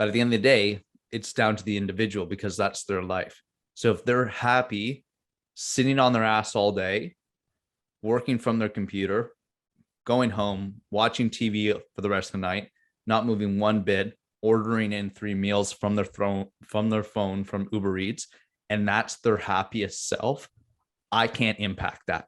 But at the end of the day, it's down to the individual because that's their life. So if they're happy sitting on their ass all day, working from their computer, going home, watching TV for the rest of the night, not moving one bit, ordering in 3 meals from their phone, from Uber Eats, and that's their happiest self, I can't impact that.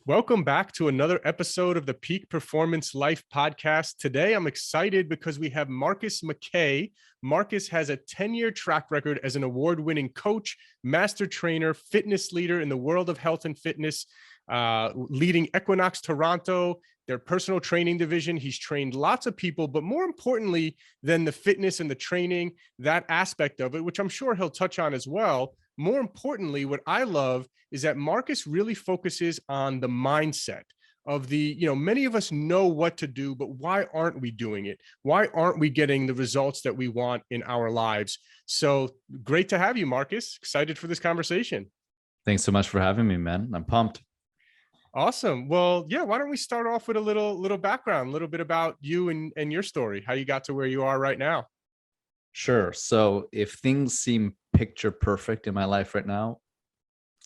Welcome back to another episode of the Peak Performance Life podcast. Today, I'm excited because we have Marcus Mackay. Marcus has a 10-year track record as an award-winning coach, master trainer, fitness leader in the world of health and fitness, leading Equinox Toronto, their personal training division. He's trained lots of people, but more importantly than the fitness and the training, that aspect of it, which I'm sure he'll touch on as well. More importantly, what I love is that Marcus really focuses on the mindset of the, many of us know what to do, but why aren't we doing it? Why aren't we getting the results that we want in our lives? So great to have you, Marcus. Excited for this conversation. Thanks so much for having me, man. I'm pumped. Awesome. Well, yeah, why don't we start off with a little background, a little bit about you and your story, how you got to where you are right now. Sure. So if things seem picture perfect in my life right now,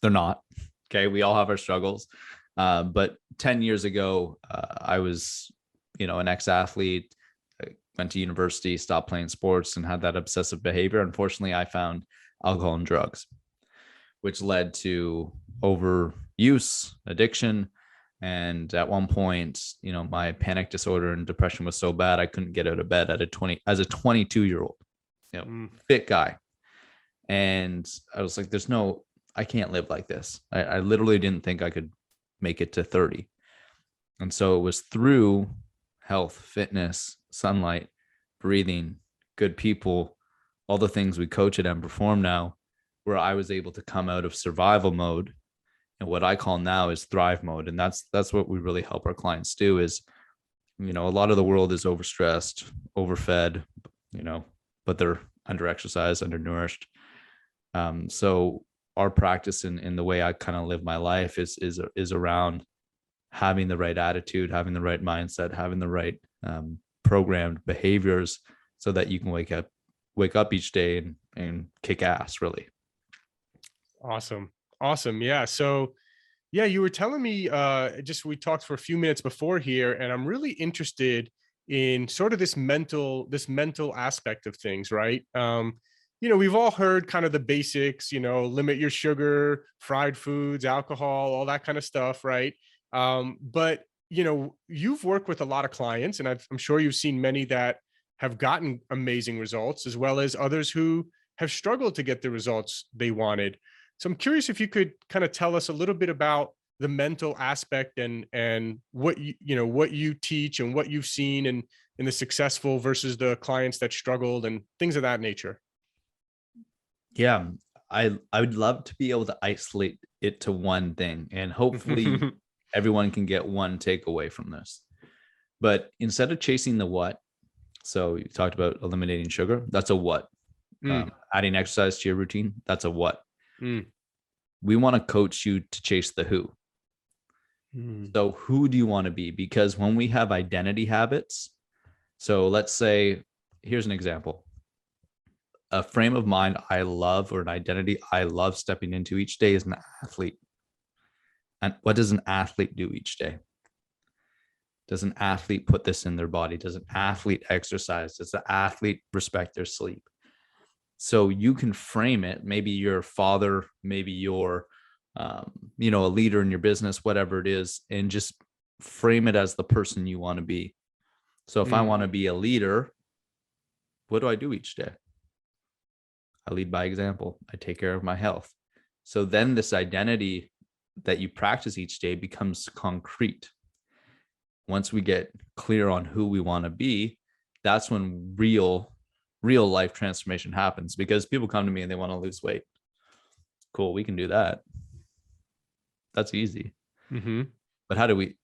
they're not. Okay. We all have our struggles. But 10 years ago, I was, an ex-athlete. I went to university, stopped playing sports, and had that obsessive behavior. Unfortunately, I found alcohol and drugs, which led to overuse, addiction. And at one point, my panic disorder and depression was so bad, I couldn't get out of bed as a 22-year-old, fit guy. And I was like, I can't live like this. I literally didn't think I could make it to 30. And so it was through health, fitness, sunlight, breathing, good people, all the things we coach at and perform now, where I was able to come out of survival mode and what I call now is thrive mode. And that's what we really help our clients do is, a lot of the world is overstressed, overfed, but they're underexercised, undernourished. So our practice in the way I kind of live my life is around having the right attitude, having the right mindset, having the right programmed behaviors so that you can wake up each day and kick ass, really. Awesome. Yeah. So yeah, you were telling me, we talked for a few minutes before here, and I'm really interested in sort of this mental aspect of things, right? We've all heard kind of the basics, limit your sugar, fried foods, alcohol, all that kind of stuff, right? But, you've worked with a lot of clients, and I'm sure you've seen many that have gotten amazing results, as well as others who have struggled to get the results they wanted. So I'm curious if you could kind of tell us a little bit about the mental aspect and what you teach and what you've seen in the successful versus the clients that struggled and things of that nature. Yeah, I would love to be able to isolate it to one thing, and hopefully everyone can get one takeaway from this. But instead of chasing the what, so you talked about eliminating sugar, that's a what. Adding exercise to your routine, that's a what. We want to coach you to chase the who. So who do you want to be? Because when we have identity habits, so let's say, here's an example. A frame of mind I love, or an identity I love stepping into each day, is an athlete. And what does an athlete do each day? Does an athlete put this in their body? Does an athlete exercise? Does the athlete respect their sleep? So you can frame it. Maybe you're a father, maybe you're, a leader in your business, whatever it is, and just frame it as the person you want to be. So if I want to be a leader, what do I do each day? I lead by example. I take care of my health. So then this identity that you practice each day becomes concrete. Once we get clear on who we want to be, that's when real life transformation happens, because people come to me and they want to lose weight. Cool. We can do that. That's easy. But how do we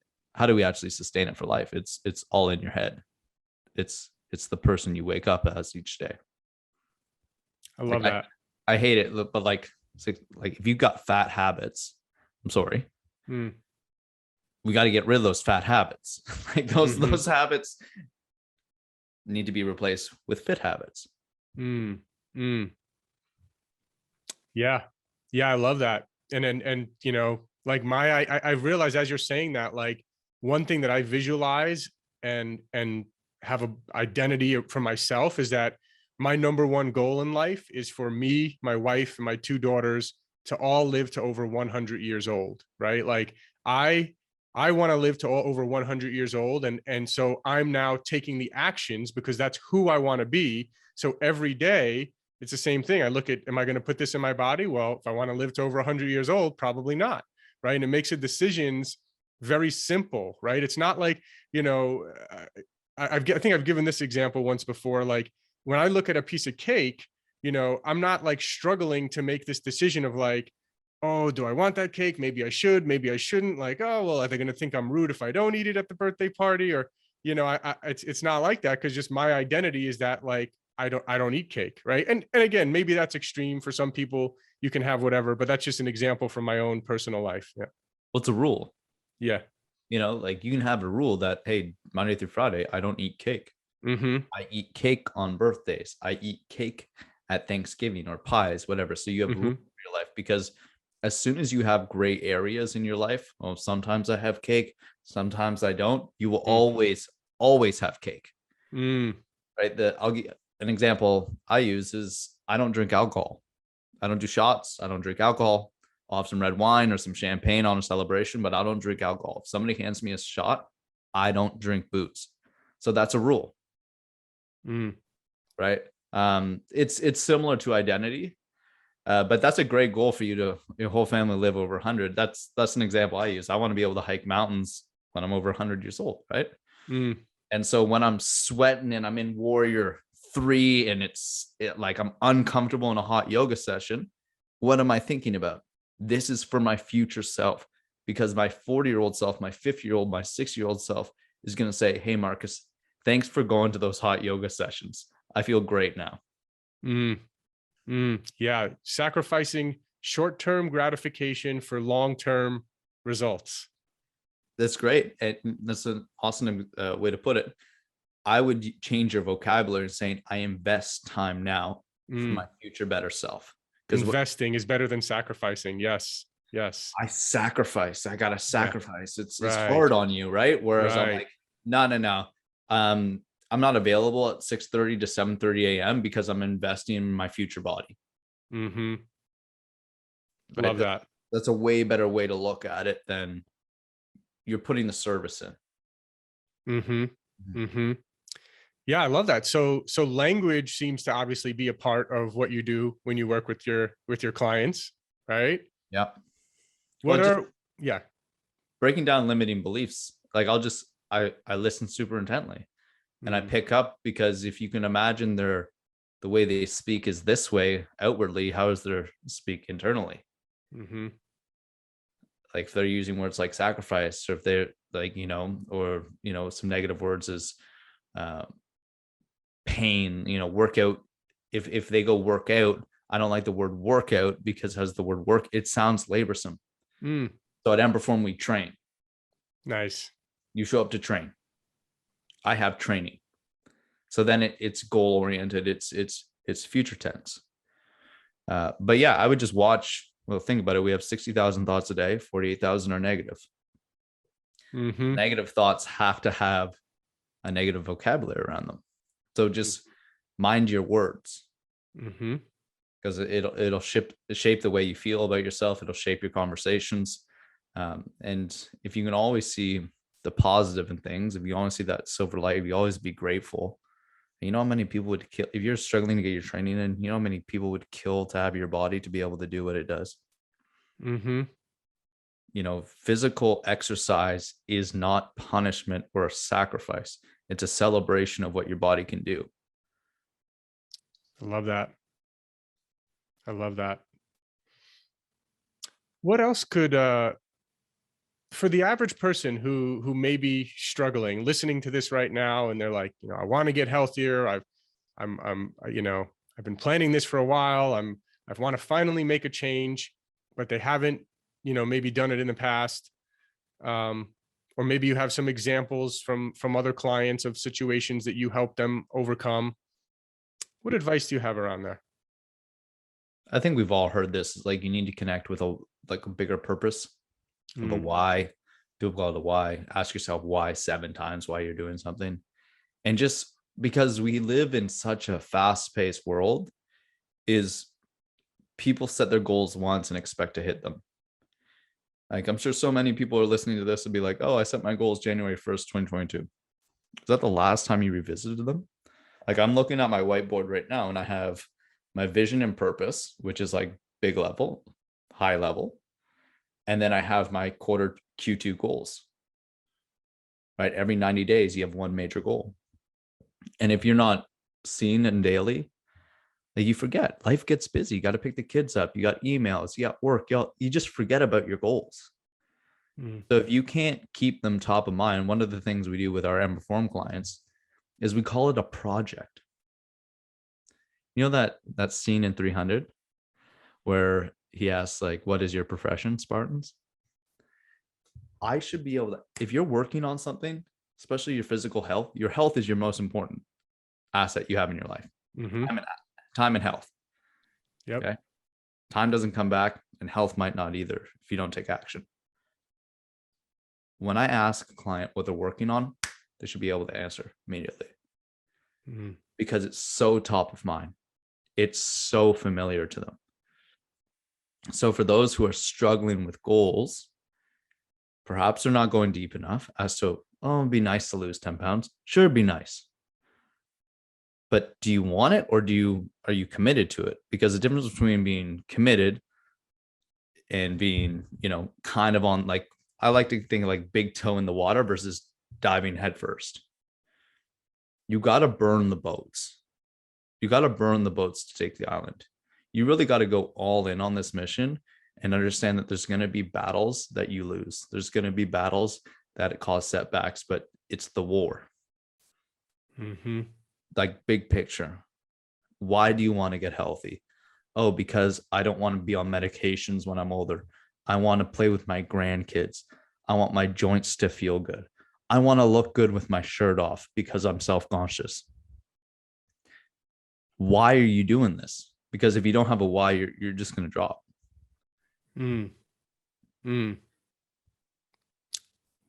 actually sustain it for life? It's all in your head. It's the person you wake up as each day. I love that. I hate it, but like if you've got fat habits, I'm sorry. we got to get rid of those fat habits. Like those Mm-hmm. habits need to be replaced with fit habits. Mm. Mm. Yeah. Yeah, I love that. And you know, like I realize as you're saying that, like one thing that I visualize and have a identity for myself is that my number one goal in life is for me, my wife, and my two daughters to all live to over 100 years old, right? Like I I want to live to over 100 years old, and so I'm now taking the actions because that's who I want to be. So every day it's the same thing. I look at, am I going to put this in my body? Well, if I want to live to over 100 years old, probably not, right? And it makes the decisions very simple, right? It's not like, you know, I think I've given this example once before. Like when I look at a piece of cake, you know, I'm not like struggling to make this decision of like, oh, do I want that cake? Maybe I should, maybe I shouldn't. Like, oh, well, are they going to think I'm rude if I don't eat it at the birthday party? Or, you know, it's not like that, because just my identity is that like I don't eat cake, right? And again, maybe that's extreme for some people. You can have whatever, but that's just an example from my own personal life. Yeah. What's a rule? Yeah. Like you can have a rule that, hey, Monday through Friday, I don't eat cake. Mm-hmm. I eat cake on birthdays. I eat cake at Thanksgiving or pies, whatever. So you have rules Mm-hmm. in your life, because as soon as you have gray areas in your life, well, sometimes I have cake, sometimes I don't. You will always have cake, Mm-hmm. right? I'll give an example I use is I don't drink alcohol. I don't do shots. I don't drink alcohol. I'll have some red wine or some champagne on a celebration, but I don't drink alcohol. If somebody hands me a shot, I don't drink booze. So that's a rule, Mm-hmm. right? It's similar to identity, but that's a great goal for you to your whole family live over 100. That's an example I use. I want to be able to hike mountains when I'm over 100 years old, right? Mm-hmm. And so when I'm sweating and I'm in Warrior 3 and like I'm uncomfortable in a hot yoga session, what am I thinking about? This is for my future self, because my 40-year-old self, my 50-year-old, my 60-year-old self is going to say, hey, Marcus, thanks for going to those hot yoga sessions. I feel great now. Mm-hmm. Yeah. Sacrificing short-term gratification for long-term results. That's great. And that's an awesome way to put it. I would change your vocabulary saying, I invest time now for my future better self. Because Investing is better than sacrificing. Yes. Yes. I sacrifice. I gotta Yeah. sacrifice. It's Right. hard on you, right? Whereas I'm Right. like, no. I'm not available at 6:30 to 7:30 a.m. because I'm investing in my future body. Mm-hmm. Right. Love that. That's a way better way to look at it than you're putting the service in. Mm-hmm. Mm-hmm. Yeah, I love that. So language seems to obviously be a part of what you do when you work with your clients, right? Yeah. Well, What just are yeah. breaking down limiting beliefs. Like I listen super intently and I Mm, pick up, because if you can imagine the way they speak is this way outwardly, how is their speak internally? mm-hmm. Like if they're using words like sacrifice, or if they're like, or some negative words as uh, pain, workout. If they go work out, I don't like the word workout, because as the word work, it sounds laborsome. Mm, So at Emperform, we train. nice. You show up to train. I have training. So then it's goal oriented. It's future tense. But yeah, I would just watch. Well, think about it. We have 60,000 thoughts a day. 48,000 are negative. Mm-hmm. Negative thoughts have to have a negative vocabulary around them. So just mind your words, Mm-hmm. because it'll shape the way you feel about yourself. It'll shape your conversations. And if you can always see the positive in things, if you always see that silver light, if you always be grateful, you know how many people would kill if you're struggling to get your training in, you know how many people would kill to have your body to be able to do what it does. Mm-hmm. Physical exercise is not punishment or a sacrifice. It's a celebration of what your body can do. I love that. I love that. What else could for the average person who may be struggling, listening to this right now, and they're like, I want to get healthier. I've been planning this for a while. I want to finally make a change, but they haven't, maybe done it in the past. or maybe you have some examples from other clients of situations that you help them overcome. What advice do you have around there? I think we've all heard this. Like, you need to connect with a bigger purpose, the why. People call it the why. Ask yourself why 7 times why you're doing something. And just because we live in such a fast-paced world, is people set their goals once and expect to hit them. Like, I'm sure so many people are listening to this and be like, oh, I set my goals January 1st, 2022. Is that the last time you revisited them? Like, I'm looking at my whiteboard right now and I have my vision and purpose, which is like big level, high level. And then I have my quarter Q2 goals, right? Every 90 days, you have one major goal. And if you're not seeing it daily, like, you forget. Life gets busy. You got to pick the kids up. You got emails. You got work. You just forget about your goals. So if you can't keep them top of mind, one of the things we do with our M-Perform clients is we call it a project. You know that scene in 300 where he asks, like, what is your profession, Spartans? I should be able to, if you're working on something, especially your physical health, your health is your most important asset you have in your life. Time and health. Yep. Okay. Time doesn't come back, and health might not either if you don't take action. When I ask a client what they're working on, they should be able to answer immediately, because it's so top of mind. It's so familiar to them. So for those who are struggling with goals, perhaps they're not going deep enough as to, oh, it'd be nice to lose 10 pounds. Sure, it'd be nice. But do you want it, or are you committed to it? Because the difference between being committed and being, kind of on, like, I like to think like big toe in the water versus diving headfirst. You got to burn the boats. You got to burn the boats to take the island. You really got to go all in on this mission and understand that there's going to be battles that you lose. There's going to be battles that cause setbacks, but it's the war. Like, big picture. Why do you want to get healthy? Oh, because I don't want to be on medications when I'm older. I want to play with my grandkids. I want my joints to feel good. I want to look good with my shirt off because I'm self-conscious. Why are you doing this? Because if you don't have a why, you're just going to drop.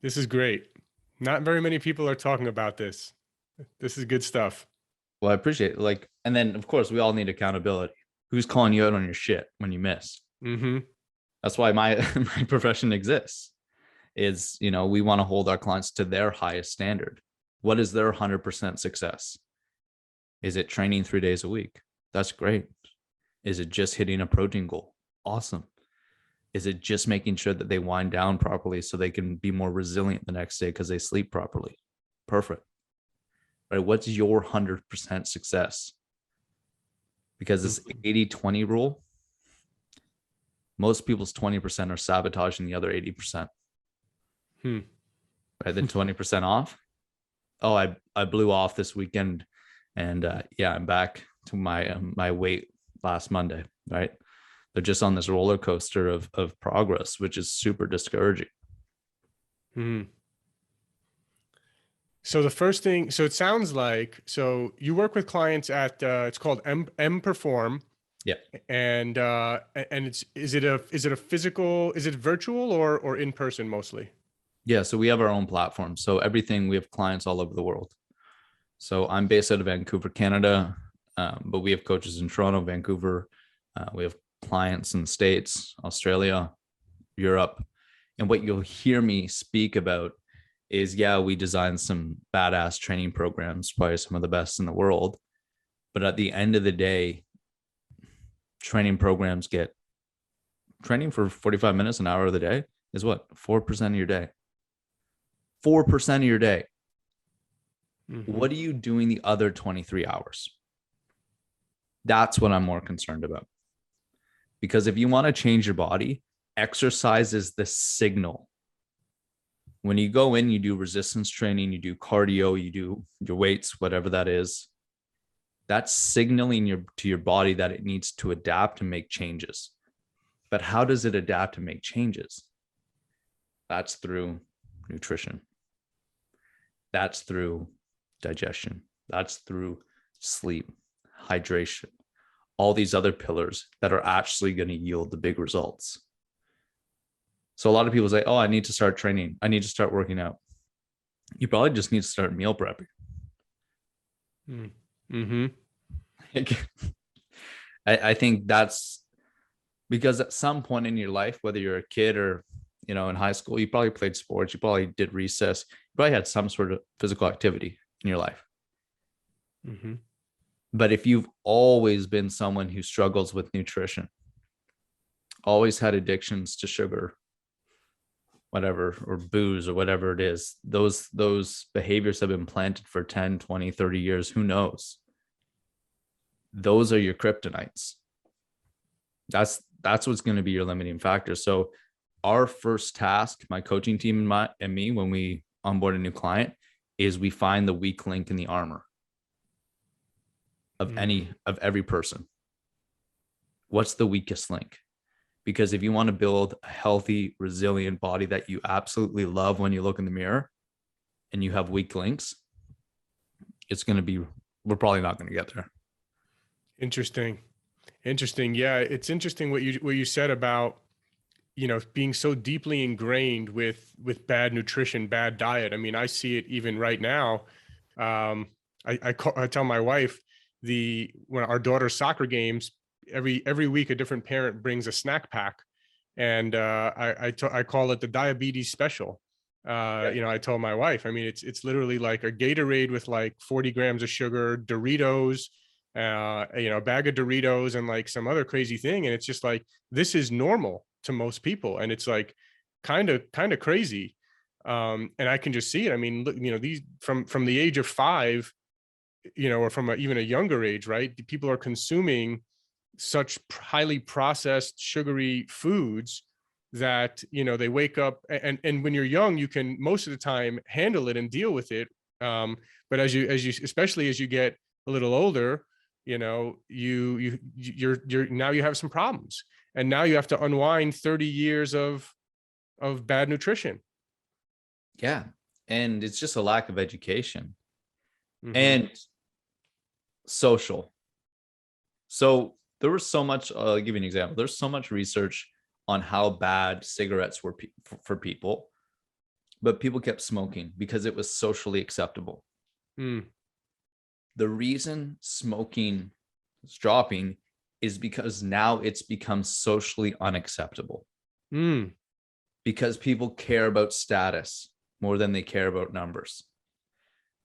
This is great. Not very many people are talking about this. This is good stuff. Well, I appreciate it. Like, and then of course we all need accountability. Who's calling you out on your shit when you miss? That's why my profession exists. Is, we want to hold our clients to their highest standard. What is their 100% success? Is it training 3 days a week? That's great. Is it just hitting a protein goal? Awesome. Is it just making sure that they wind down properly so they can be more resilient the next day because they sleep properly? Perfect. Right? What's your 100% success? Because this 80-20 rule, most people's 20% are sabotaging the other 80%. Right? Then 20% off. Oh, I blew off this weekend, and I'm back to my weight last Monday. Right? They're just on this roller coaster of progress, which is super discouraging. So the first thing, so it sounds like, so you work with clients at, it's called M-Perform. Yeah. And is it a physical, is it virtual or in person mostly? Yeah. So we have our own platform. So everything, we have clients all over the world. So I'm based out of Vancouver, Canada, but we have coaches in Toronto, Vancouver. We have clients in the States, Australia, Europe. And what you'll hear me speak about is, we design some badass training programs, probably some of the best in the world. But at the end of the day, training programs get training for 45 minutes, an hour of the day is what? 4% of your day. 4% of your day. What are you doing the other 23 hours? That's what I'm more concerned about. Because if you want to change your body, exercise is the signal. When you go in, you do resistance training, you do cardio, you do your weights, whatever that is. That's signaling to your body that it needs to adapt and make changes. But how does it adapt and make changes? That's through nutrition. That's through digestion. That's through sleep, hydration, all these other pillars that are actually going to yield the big results. So a lot of people say, oh, I need to start training. I need to start working out. You probably just need to start meal prepping. Mm-hmm. I think that's because at some point in your life, whether you're a kid or, in high school, you probably played sports, you probably did recess, you probably had some sort of physical activity in your life. Mm-hmm. But if you've always been someone who struggles with nutrition, always had addictions to sugar, whatever, or booze or whatever it is, those behaviors have been planted for 10, 20, 30 years, who knows? Those are your kryptonites. That's what's going to be your limiting factor. So our first task, my coaching team and me, when we onboard a new client, is we find the weak link in the armor of every person. What's the weakest link? Because if you want to build a healthy, resilient body that you absolutely love when you look in the mirror and you have weak links, we're probably not going to get there. Interesting. Yeah. It's interesting what you said about, being so deeply ingrained with bad nutrition, bad diet. I mean, I see it even right now. I tell my wife when our daughter's soccer games, every week, a different parent brings a snack pack, and I call it the diabetes special. I told my wife, I mean, it's literally like a Gatorade with like 40 grams of sugar, Doritos, a bag of Doritos and like some other crazy thing. And it's just like, this is normal to most people. And it's like, kind of crazy. And I can just see it. I mean, look, these from the age of 5, or from even a younger age, right? People are consuming such highly processed sugary foods that, they wake up and when you're young, you can most of the time handle it and deal with it. But as you, especially as you get a little older, you're now you have some problems, and now you have to unwind 30 years of bad nutrition. Yeah. And it's just a lack of education and social. So there was so much, I'll give you an example. There's so much research on how bad cigarettes were for people, but people kept smoking because it was socially acceptable. The reason smoking is dropping is because now it's become socially unacceptable. Because people care about status more than they care about numbers.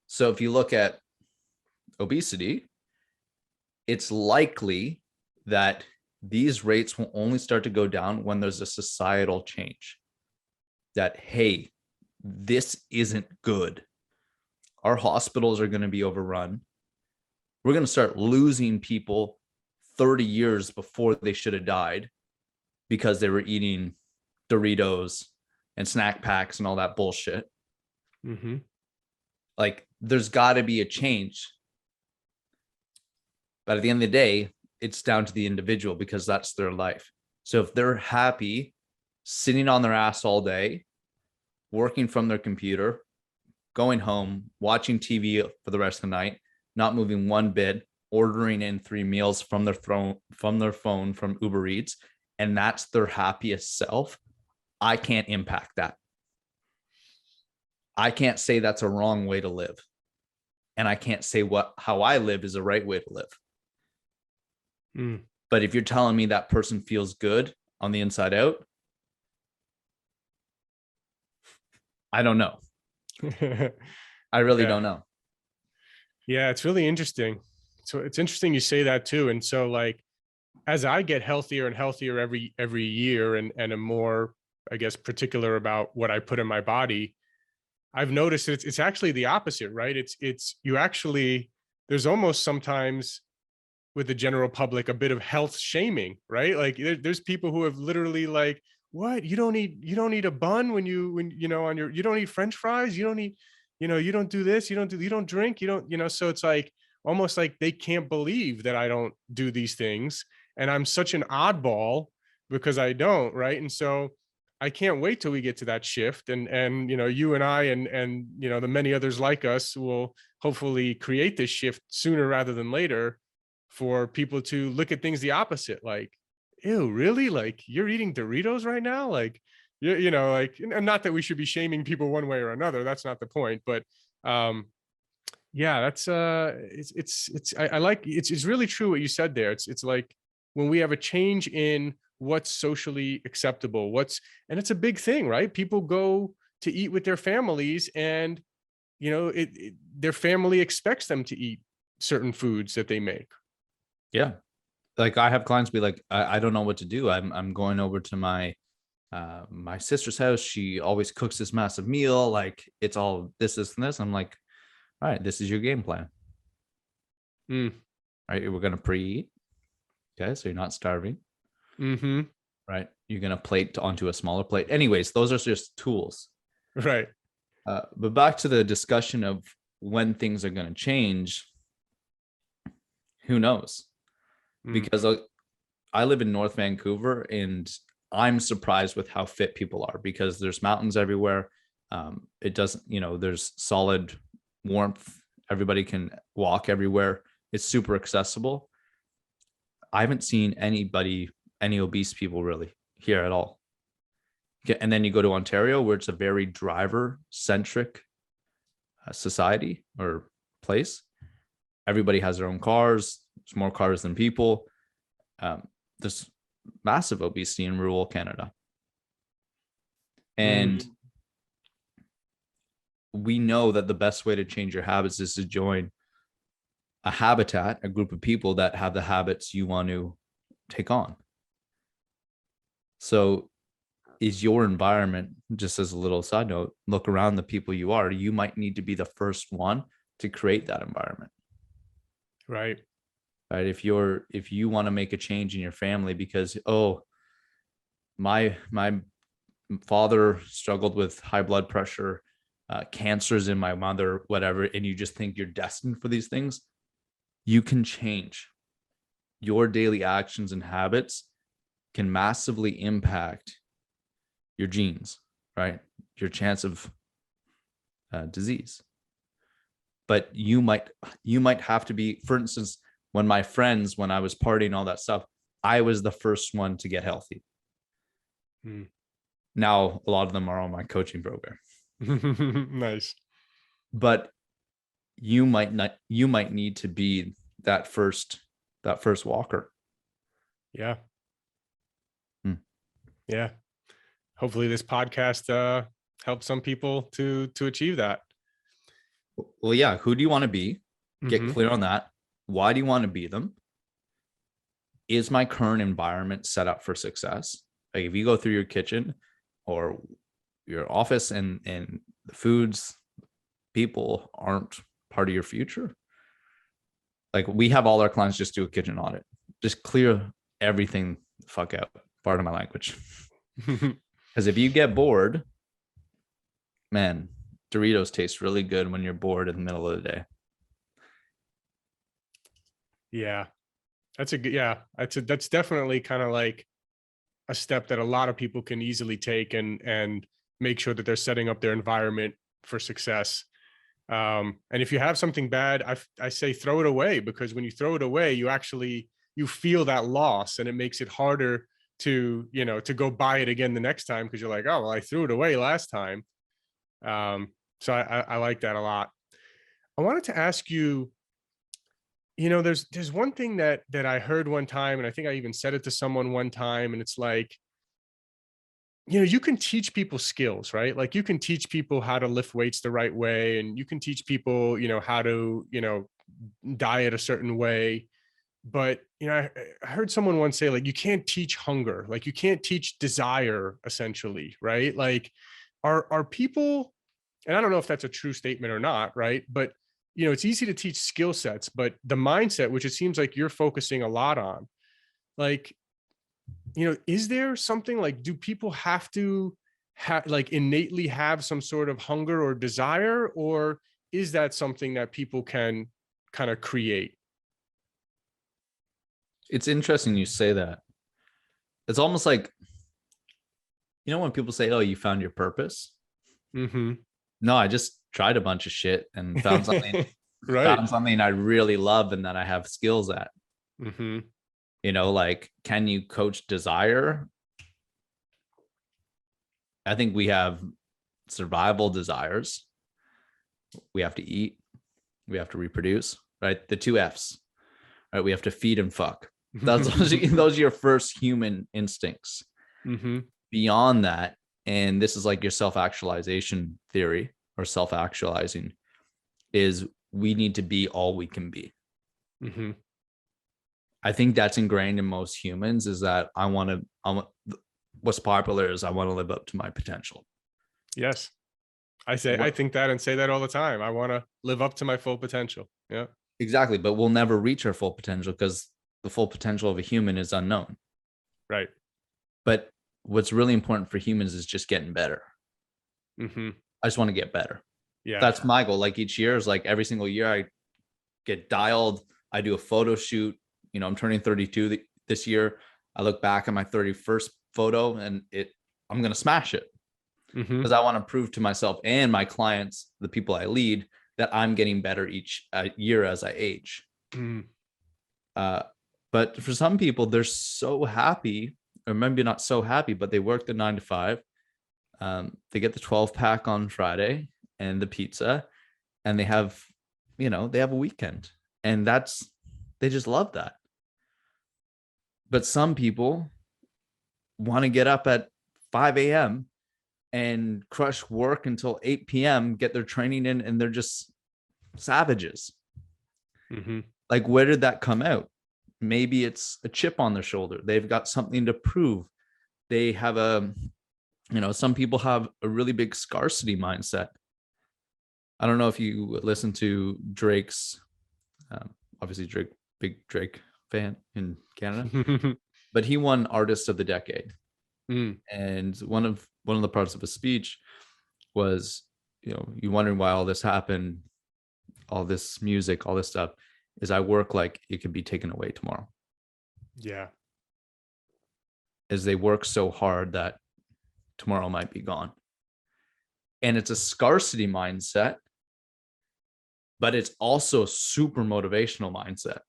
So if you look at obesity, it's likely that these rates will only start to go down when there's a societal change. That, hey, this isn't good. Our hospitals are going to be overrun. We're going to start losing people 30 years before they should have died because they were eating Doritos and snack packs and all that bullshit. Like, there's got to be a change. But at the end of the day, it's down to the individual because that's their life. So if they're happy sitting on their ass all day, working from their computer, going home, watching TV for the rest of the night, not moving one bit, ordering in 3 meals from their phone, from Uber Eats, and that's their happiest self, I can't impact that. I can't say that's a wrong way to live. And I can't say how I live is the right way to live. But if you're telling me that person feels good on the inside out, I don't know. I really don't know. Yeah, it's really interesting. So it's interesting you say that too. And so, like, as I get healthier and healthier every year and am more, I guess, particular about what I put in my body, I've noticed that it's actually the opposite, right? It's you actually, there's almost sometimes with the general public a bit of health shaming, right? Like there's people who have literally like, what, you don't need a bun when on your, you don't eat French fries, you don't eat, you don't do this, you don't drink, you don't, so it's like almost like they can't believe that I don't do these things, and I'm such an oddball because I don't, right? And so I can't wait till we get to that shift. And, you and I and, the many others like us will hopefully create this shift sooner rather than later for people to look at things the opposite. Like, ew, really? Like you're eating Doritos right now? Like, like, and not that we should be shaming people one way or another. That's not the point. But, yeah, that's I like it's really true what you said there. It's like when we have a change in what's socially acceptable, and it's a big thing, right? People go to eat with their families, and their family expects them to eat certain foods that they make. Yeah. Like I have clients be like, I don't know what to do. I'm going over to my sister's house. She always cooks this massive meal. Like it's all this, and this. I'm like, all right, this is your game plan. Mm. All right, we're gonna pre-eat. Okay, so you're not starving. Mm-hmm. Right, you're gonna plate onto a smaller plate. Anyways, those are just tools. Right. But back to the discussion of when things are gonna change. Who knows? Because I live in North Vancouver, and I'm surprised with how fit people are because there's mountains everywhere. It doesn't, there's solid warmth. Everybody can walk everywhere. It's super accessible. I haven't seen any obese people really here at all. And then you go to Ontario, where it's a very driver centric society or place. Everybody has their own cars. There's more cars than people. There's massive obesity in rural Canada. And we know that the best way to change your habits is to join a habitat, a group of people that have the habits you want to take on. So is your environment, just as a little side note, look around the people you might need to be the first one to create that environment. Right. Right. If you want to make a change in your family because, my father struggled with high blood pressure, cancers in my mother, whatever, and you just think you're destined for these things, you can change. Your daily actions and habits can massively impact your genes, right? Your chance of disease. But you might have to be, for instance, when I was partying, all that stuff, I was the first one to get healthy. Now, a lot of them are on my coaching program. Nice. But you might need to be that first walker. Yeah. Yeah. Hopefully this podcast helps some people to achieve that. Well, yeah. Who do you want to be? Get clear on that. Why do you want to be them? Is my current environment set up for success? Like if you go through your kitchen or your office and the foods, people aren't part of your future. Like we have all our clients just do a kitchen audit. Just clear everything the fuck out. Pardon my language. Because if you get bored, man, Doritos taste really good when you're bored in the middle of the day. Yeah. That's definitely kind of like a step that a lot of people can easily take and make sure that they're setting up their environment for success. And if you have something bad, I say throw it away, because when you throw it away, you feel that loss, and it makes it harder to go buy it again the next time, because you're like, oh, well, I threw it away last time. So I like that a lot. I wanted to ask you, there's one thing that I heard one time, and I think I even said it to someone one time, and it's like, you can teach people skills, right? Like you can teach people how to lift weights the right way, and you can teach people, how to, diet a certain way. But, I heard someone once say, like, you can't teach hunger, like you can't teach desire, essentially, right? Like are people, and I don't know if that's a true statement or not, right? But, it's easy to teach skill sets, but the mindset, which it seems like you're focusing a lot on, like, is there something like, do people have to like innately have some sort of hunger or desire, or is that something that people can kind of create? It's interesting you say that. It's almost like You know, when people say, "Oh, you found your purpose." Mm-hmm. No, I just tried a bunch of shit and found something, Right. I really love and that I have skills at. Mm-hmm. You know, like, can you coach desire? I think we have survival desires. We have to eat, we have to reproduce, right? The two F's, right? We have to feed and fuck. Those are your first human instincts. Mm-hmm. Beyond that, and this is like your self-actualization theory or self-actualizing, is we need to be all we can be. Mm-hmm. I think that's ingrained in most humans, is that what's popular is I want to live up to my potential. Yes. I think that and say that all the time. I want to live up to my full potential. Yeah. Exactly. But we'll never reach our full potential because the full potential of a human is unknown. Right. But what's really important for humans is just getting better. Mm-hmm. I just want to get better. Yeah. That's my goal. Like each year is like every single year I get dialed. I do a photo shoot. You know, I'm turning 32 this year. I look back at my 31st photo and I'm going to smash it Mm-hmm. because I want to prove to myself and my clients, the people I lead, that I'm getting better each year as I age. Mm. But for some people, they're so happy, or maybe not so happy, but they work the 9 to 5. They get the 12 pack on Friday and the pizza, and they have a weekend, and they just love that. But some people want to get up at 5 a.m. and crush work until 8 p.m., get their training in, and they're just savages. Mm-hmm. Like, where did that come out? Maybe it's a chip on their shoulder. They've got something to prove. They have some people have a really big scarcity mindset. I don't know if you listen to Drake's, obviously big Drake fan in Canada, but he won Artist of the Decade. Mm. And one of the parts of his speech was, you wondering why all this happened, all this music, all this stuff, is I work like it could be taken away tomorrow. Yeah. As they work so hard that tomorrow might be gone. And it's a scarcity mindset, but it's also a super motivational mindset.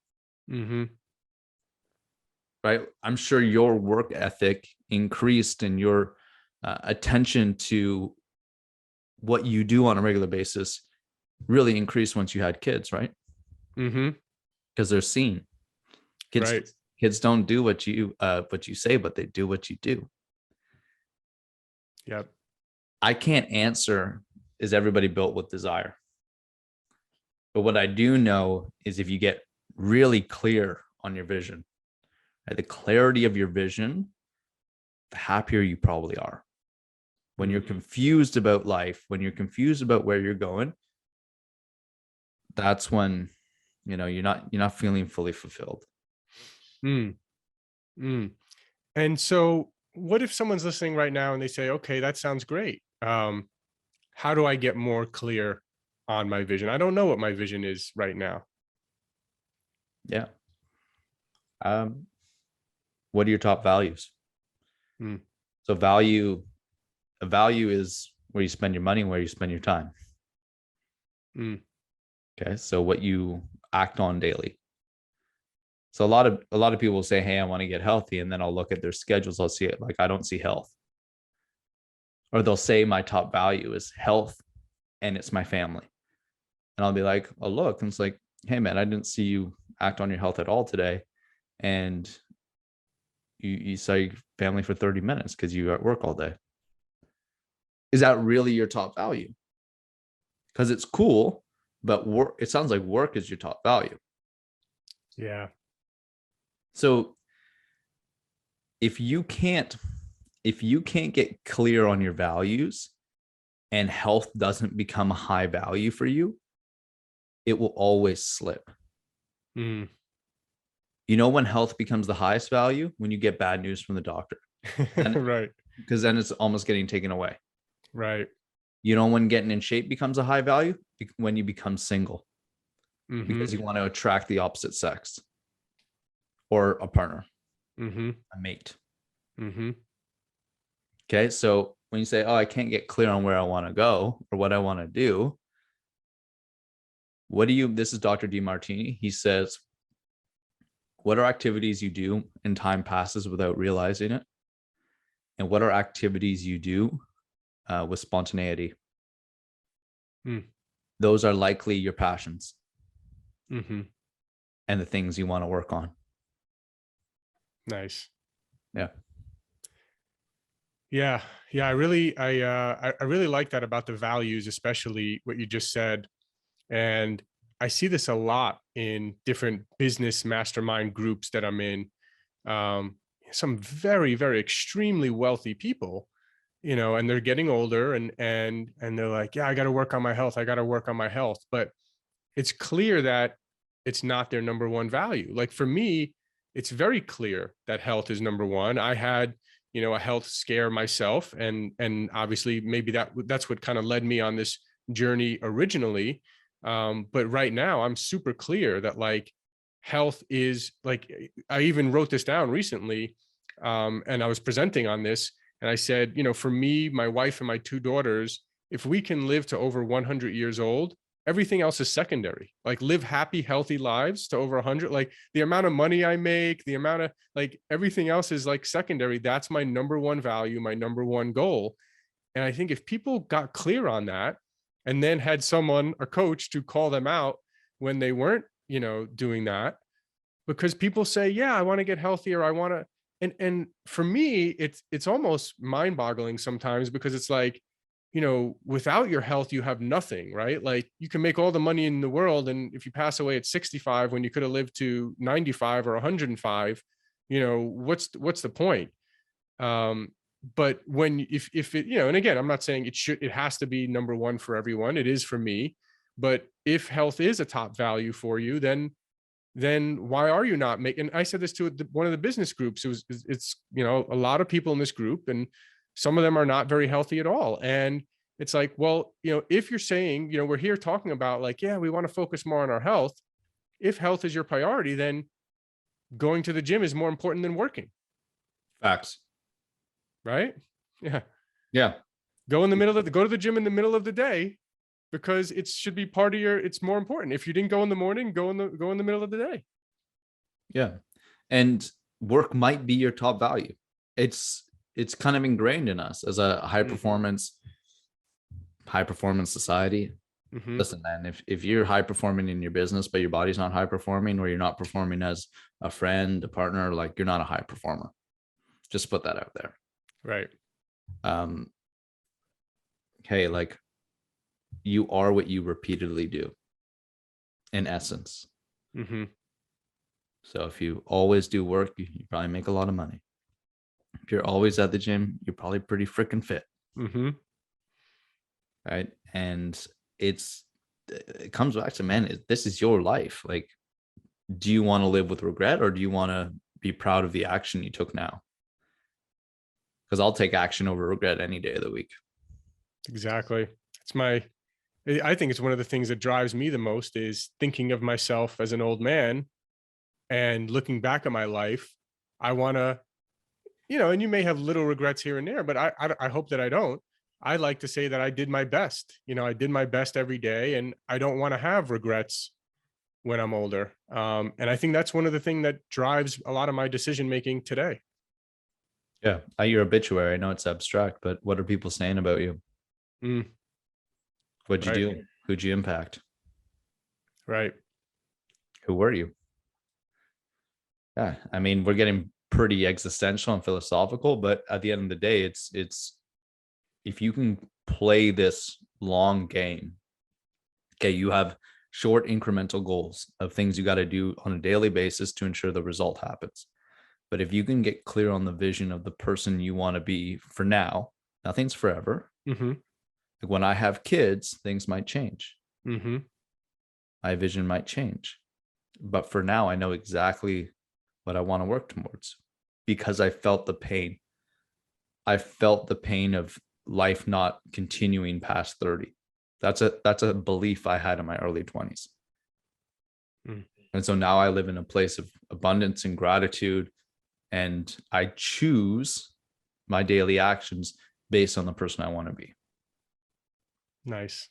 Mm-hmm. Right? I'm sure your work ethic increased and your attention to what you do on a regular basis really increased once you had kids, right? Mm-hmm. Because they're seen. Kids, Right. kids don't do what you say, but they do what you do. Yep. I can't answer, is everybody built with desire? But what I do know is if you get really clear on your vision, right, the clarity of your vision, the happier you probably are. When you're confused about life, when you're confused about where you're going, that's when you're not feeling fully fulfilled. Mm. Mm. And so what if someone's listening right now and they say, okay, that sounds great. How do I get more clear on my vision? I don't know what my vision is right now. Yeah. What are your top values? Mm. So a value is where you spend your money, where you spend your time. Mm. Okay. So what you act on daily. So a lot of people say, hey, I want to get healthy. And then I'll look at their schedules. I'll see it like, I don't see health. Or they'll say my top value is health and it's my family. And I'll be like, oh, look. And it's like, hey, man, I didn't see you act on your health at all today. And you saw your family for 30 minutes because you were at work all day. Is that really your top value? Because it's cool, but it sounds like work is your top value. Yeah. So if you can't get clear on your values and health doesn't become a high value for you, it will always slip. Mm. You know when health becomes the highest value? When you get bad news from the doctor. Right. Because then it's almost getting taken away. Right. You know when getting in shape becomes a high value? When you become single. Mm-hmm. Because you want to attract the opposite sex or a partner, Mm-hmm. a mate. Mm-hmm. Okay. So when you say, oh, I can't get clear on where I want to go or what I want to do, this is Dr. DeMartini. He says, what are activities you do and time passes without realizing it? And what are activities you do with spontaneity? Those are likely your passions and the things you want to work on. Nice. Yeah. Yeah. Yeah. I really like that about the values, especially what you just said. And I see this a lot in different business mastermind groups that I'm in. Some very, very extremely wealthy people, and they're getting older and they're like, yeah, I got to work on my health. I got to work on my health. But it's clear that it's not their number one value. Like for me, it's very clear that health is number one. I had, a health scare myself, and obviously maybe that's what kind of led me on this journey originally. But right now I'm super clear that like health is like, I even wrote this down recently, and I was presenting on this, and I said, for me, my wife and my two daughters, if we can live to over 100 years old, everything else is secondary. Like live happy, healthy lives to over 100. Like the amount of money I make, the amount of like everything else is like secondary. That's my number one value, my number one goal. And I think if people got clear on that and then had someone, a coach, to call them out when they weren't, doing that, because people say, yeah, I want to get healthier. I want to, and for me, it's almost mind boggling sometimes, because it's like, without your health, you have nothing, right? Like you can make all the money in the world, and if you pass away at 65 when you could have lived to 95 or 105, what's the point? But when if it, and again, I'm not saying it has to be number one for everyone. It is for me. But if health is a top value for you, then why are you not making? And I said this to one of the business groups. It's a lot of people in this group, and some of them are not very healthy at all. And it's like, well, if you're saying, we're here talking about like, yeah, we want to focus more on our health. If health is your priority, then going to the gym is more important than working. Facts. Right? Yeah. Yeah. Go to the gym in the middle of the day, because it should be part of it's more important. If you didn't go in the morning, go in the middle of the day. Yeah. And work might be your top value. It's kind of ingrained in us as a high performance society. Listen, man, if you're high performing in your business, but your body's not high performing, or you're not performing as a friend, a partner, like you're not a high performer. Just put that out there. Right. Hey, like you are what you repeatedly do, in essence. So if you always do work, you probably make a lot of money. If you're always at the gym, you're probably pretty freaking fit. Right. And it comes back to, man, this is your life. Like, do you want to live with regret, or do you want to be proud of the action you took now? Because I'll take action over regret any day of the week. Exactly. I think it's one of the things that drives me the most is thinking of myself as an old man and looking back at my life. I want to, and you may have little regrets here and there, but I hope that I don't. I like to say that I did my best. I did my best every day, and I don't want to have regrets when I'm older. And I think that's one of the things that drives a lot of my decision making today. Yeah. Your obituary, I know it's abstract, but what are people saying about you? What'd you do? Who'd you impact? Right. Who were you? Yeah. I mean, we're getting pretty existential and philosophical, but at the end of the day, it's if you can play this long game, okay, you have short incremental goals of things you got to do on a daily basis to ensure the result happens. But if you can get clear on the vision of the person you want to be for now, nothing's forever. Like when I have kids, things might change. My vision might change. But for now, I know exactly what I want to work towards, because I felt the pain. I felt the pain of life not continuing past 30. That's a belief I had in my early 20s. And so now I live in a place of abundance and gratitude, and I choose my daily actions based on the person I want to be. Nice.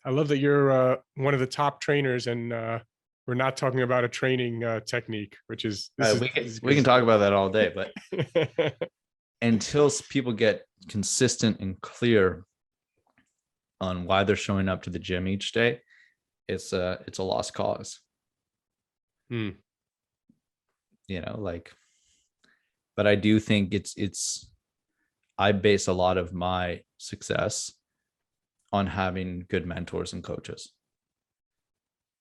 I love that you're one of the top trainers, and we're not talking about a training technique, which is we can talk about that all day, but until people get consistent and clear on why they're showing up to the gym each day, it's a lost cause. You know, like, but I do think I base a lot of my success on having good mentors and coaches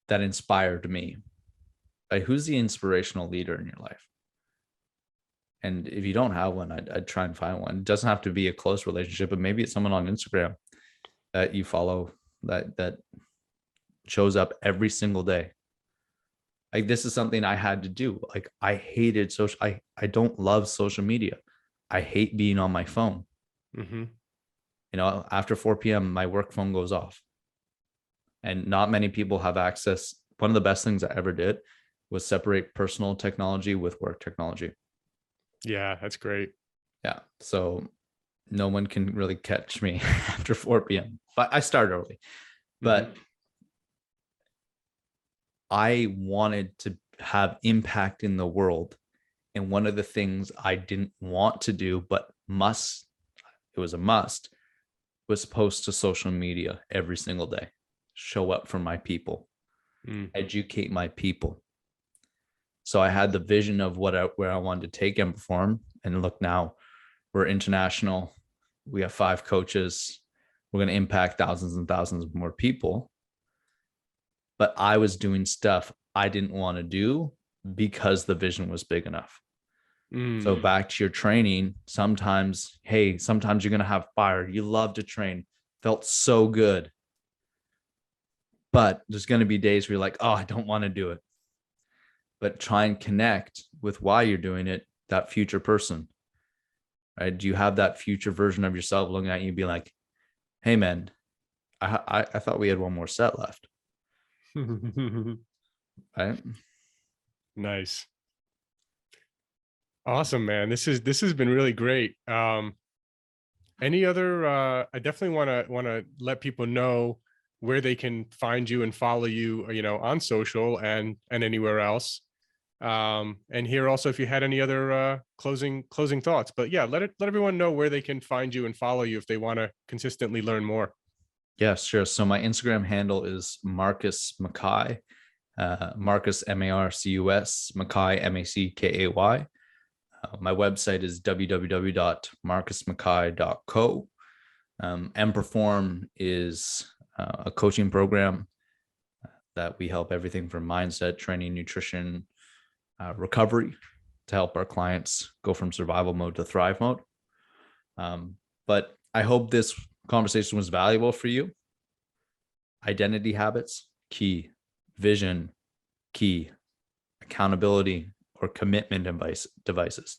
that inspired me. Like, who's the inspirational leader in your life? And if you don't have one, I'd try and find one. It doesn't have to be a close relationship, but maybe it's someone on Instagram that you follow that shows up every single day. Like, this is something I had to do. Like, I hated social. I don't love social media. I hate being on my phone. You know, after 4 p.m., my work phone goes off. And not many people have access. One of the best things I ever did was separate personal technology with work technology. Yeah, that's great. Yeah. So no one can really catch me after 4 p.m. But I start early. But I wanted to have impact in the world. And one of the things I didn't want to do, but it was a must, was post to social media every single day. Show up for my people, educate my people. So I had the vision of where I wanted to take and perform. And look, now we're international. We have 5 coaches. We're going to impact thousands and thousands of more people. But I was doing stuff I didn't want to do because the vision was big enough. So back to your training, sometimes you're going to have fire. You love to train. Felt so good. But there's going to be days where you're like, oh, I don't want to do it. But try and connect with why you're doing it, that future person, right? Do you have that future version of yourself looking at you and be like, hey, man, I thought we had one more set left. Right? Nice. Awesome, man. This has been really great. Any other I definitely want to let people know where they can find you and follow you, you know, on social and anywhere else. And here also, if you had any other closing thoughts. But yeah, let everyone know where they can find you and follow you if they want to consistently learn more. Yeah, sure. So my Instagram handle is Marcus Mackay, Marcus Marcus, Mackay Mackay. My website is www.marcusmackay.co. Perform is a coaching program that we help everything from mindset, training, nutrition, recovery to help our clients go from survival mode to thrive mode. But I hope this conversation was valuable for you. Identity habits, key. Vision, key. Accountability or commitment devices.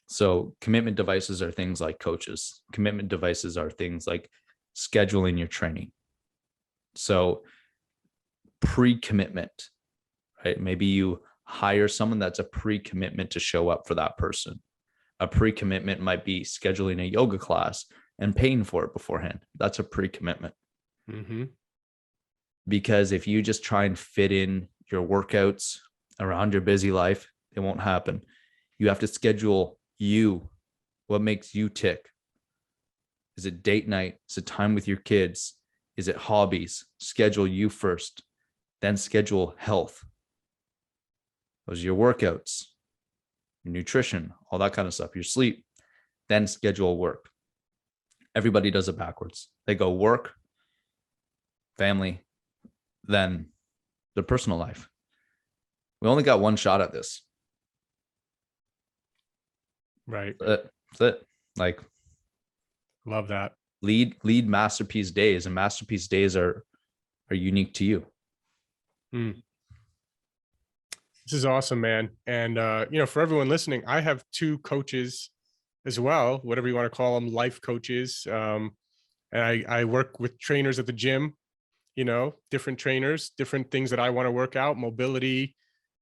So commitment devices are things like coaches. Commitment devices are things like scheduling your training. So pre-commitment, right? Maybe you hire someone that's a pre-commitment to show up for that person. A pre-commitment might be scheduling a yoga class and paying for it beforehand. That's a pre-commitment. Because if you just try and fit in your workouts around your busy life, it won't happen. You have to schedule what makes you tick. Is it date night? Is it time with your kids? Is it hobbies? Schedule you first, then schedule health. Those are your workouts, your nutrition, all that kind of stuff, your sleep, then schedule work. Everybody does it backwards. They go work, family, then their personal life. We only got one shot at this. Right. That's it. Like, love that. Lead masterpiece days, and masterpiece days are unique to you. This is awesome, man. And you know, for everyone listening, I have 2 coaches as well, whatever you want to call them, life coaches. And I work with trainers at the gym, you know, different trainers, different things that I want to work out, mobility,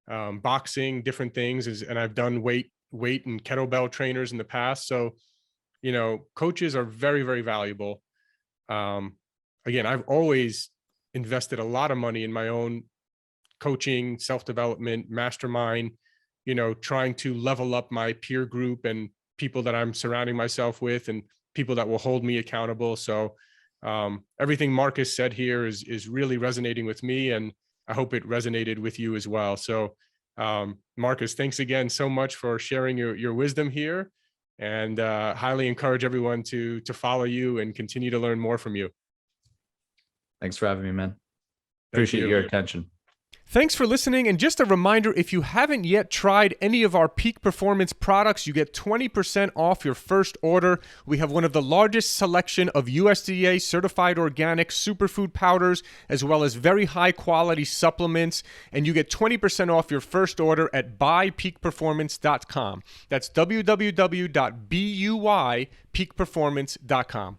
boxing, different things. And I've done weight weight and kettlebell trainers in the past. So, coaches are very, very valuable. Again, I've always invested a lot of money in my own coaching, self-development, mastermind, trying to level up my peer group and people that I'm surrounding myself with and people that will hold me accountable. So everything Marcus said here is really resonating with me, and I hope it resonated with you as well. So Marcus, thanks again so much for sharing your wisdom here, and highly encourage everyone to follow you and continue to learn more from you. Thanks for having me, man. Appreciate your attention. Thanks for listening. And just a reminder, if you haven't yet tried any of our Peak Performance products, you get 20% off your first order. We have one of the largest selection of USDA certified organic superfood powders, as well as very high quality supplements. And you get 20% off your first order at buypeakperformance.com. That's www.buypeakperformance.com.